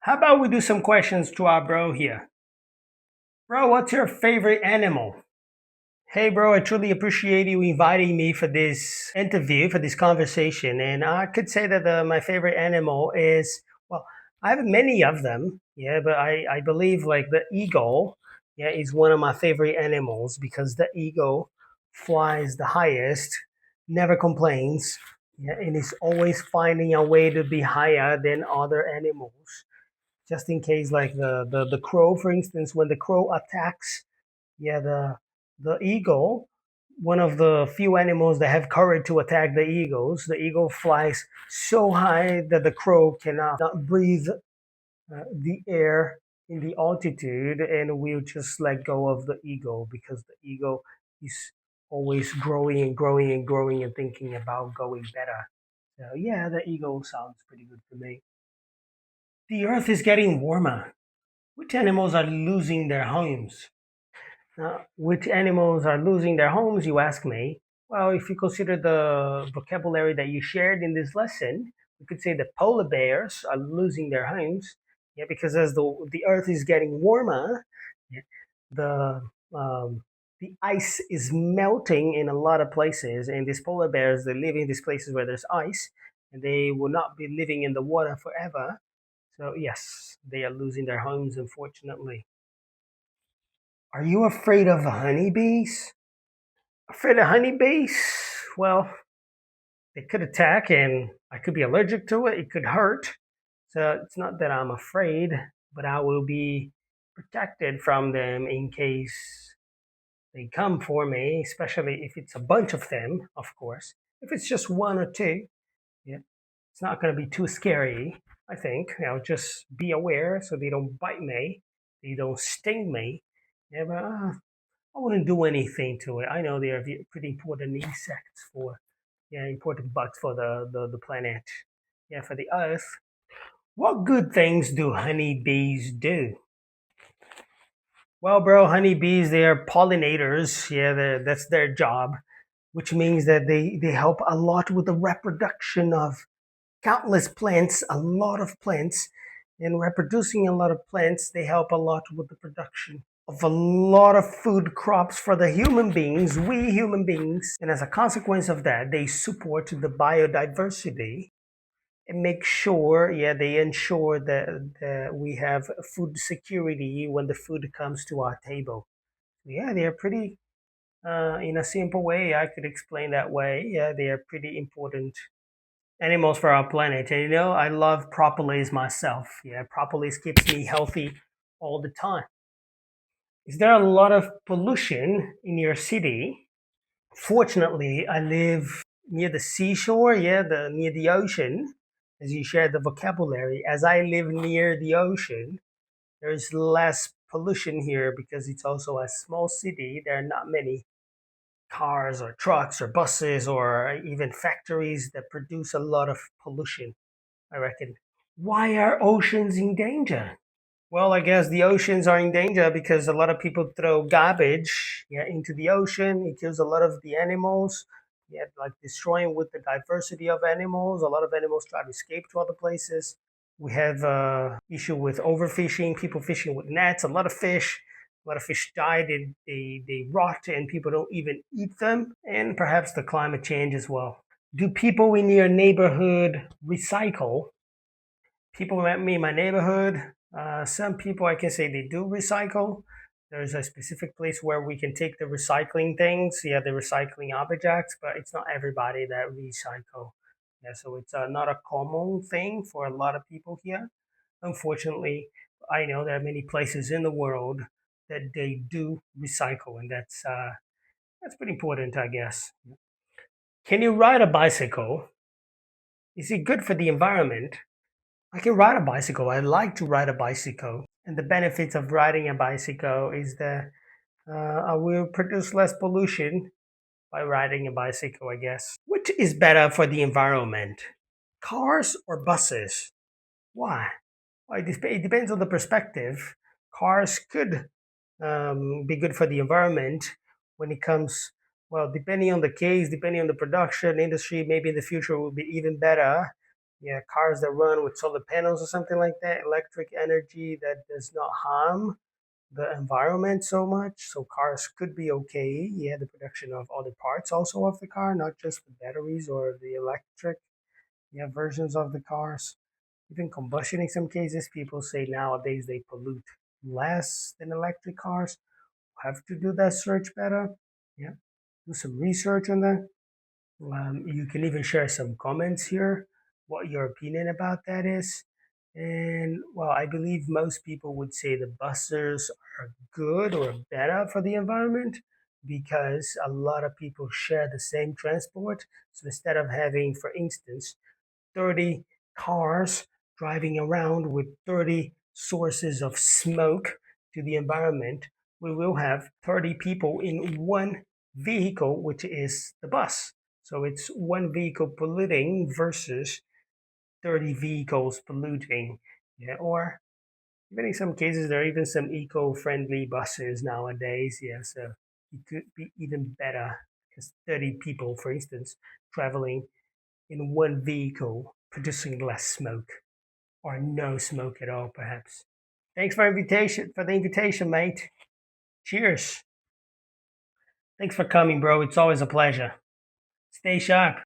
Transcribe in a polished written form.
How about we do some questions to our bro here? Bro, what's your favorite animal? Hey, bro, I truly appreciate you inviting me for this interview, for this conversation. And I could say that my favorite animal is, well, I have many of them, yeah, but I believe like the eagle, yeah, is one of my favorite animals because the eagle flies the highest, never complains, yeah, and is always finding a way to be higher than other animals. Just in case, like the crow, for instance, when the crow attacks, yeah, the eagle, one of the few animals that have courage to attack the eagles, the eagle flies so high that the crow cannot not breathe the air in the altitude, and we'll just let go of the eagle because the eagle is always growing and growing and growing and thinking about going better. So yeah, the eagle sounds pretty good for me. The earth is getting warmer. Which animals are losing their homes? Which animals are losing their homes, you ask me? Well, if you consider the vocabulary that you shared in this lesson, we could say the polar bears are losing their homes. Yeah, because as the earth is getting warmer, yeah, the um, the ice is melting in a lot of places, and these polar bears they live in these places where there's ice, and they will not be living in the water forever. So yes, they are losing their homes, unfortunately. Are you afraid of honeybees? Afraid of honeybees? Well, they could attack and I could be allergic to it. It could hurt. So it's not that I'm afraid, but I will be protected from them in case they come for me, especially if it's a bunch of them, of course. If it's just one or two, yeah, it's not going to be too scary, I think. I'll just be aware so they don't bite me, they don't sting me. Yeah, but I wouldn't do anything to it. I know they are pretty important insects for, yeah, important bugs for the planet, yeah, for the Earth. What good things do honeybees do? Well, bro, honeybees, they are pollinators. Yeah, that's their job, which means that they help a lot with the reproduction of countless plants, a lot of plants, and reproducing a lot of plants, they help a lot with the production of a lot of food crops for the human beings, we human beings. And as a consequence of that, they support the biodiversity and make sure, yeah, they ensure that we have food security when the food comes to our table. Yeah, they're pretty, in a simple way, I could explain that way. Yeah, they are pretty important animals for our planet. And I love propolis myself. Yeah, propolis keeps me healthy all the time. Is there a lot of pollution in your city? Fortunately, I live near the seashore, yeah, near the ocean. As you shared the vocabulary, as I live near the ocean, there's less pollution here because it's also a small city. There are not many cars or trucks or buses or even factories that produce a lot of pollution, I reckon. Why are oceans in danger? Well, I guess the oceans are in danger because a lot of people throw garbage, yeah, into the ocean. It kills a lot of the animals, yeah, like destroying with the diversity of animals. A lot of animals try to escape to other places. We have issue with overfishing, people fishing with nets. A lot of fish die. They rot, and people don't even eat them. And perhaps the climate change as well. Do people in your neighborhood recycle? People met me in my neighborhood. Some people, I can say, they do recycle. There's a specific place where we can take the recycling things, yeah, the recycling objects, but it's not everybody that recycle. Yeah, so it's not a common thing for a lot of people here. Unfortunately, I know there are many places in the world that they do recycle, and that's pretty important, I guess. Can you ride a bicycle? Is it good for the environment? I can ride a bicycle. I like to ride a bicycle. And the benefits of riding a bicycle is that I will produce less pollution by riding a bicycle, I guess. Which is better for the environment? Cars or buses? Why? Well, it depends on the perspective. Cars could be good for the environment when it comes, well, depending on the case, depending on the production industry, maybe in the future will be even better Yeah, cars that run with solar panels or something like that, electric energy that does not harm the environment so much. So cars could be okay. Yeah, the production of all the parts also of the car, not just the batteries or the electric, yeah, versions of the cars. Even combustion in some cases, people say nowadays they pollute less than electric cars. Have to do that search better. Yeah, do some research on that. You can even share some comments here, what your opinion about that is. And well, I believe most people would say the buses are good or better for the environment because a lot of people share the same transport. So instead of having, for instance, 30 cars driving around with 30 sources of smoke to the environment, we will have 30 people in one vehicle, which is the bus. So it's one vehicle polluting versus 30 vehicles polluting. Yeah, or even in some cases, there are even some eco-friendly buses nowadays. Yeah, so it could be even better because 30 people, for instance, traveling in one vehicle producing less smoke or no smoke at all, perhaps. Thanks for the invitation, mate. Cheers. Thanks for coming, bro. It's always a pleasure. Stay sharp.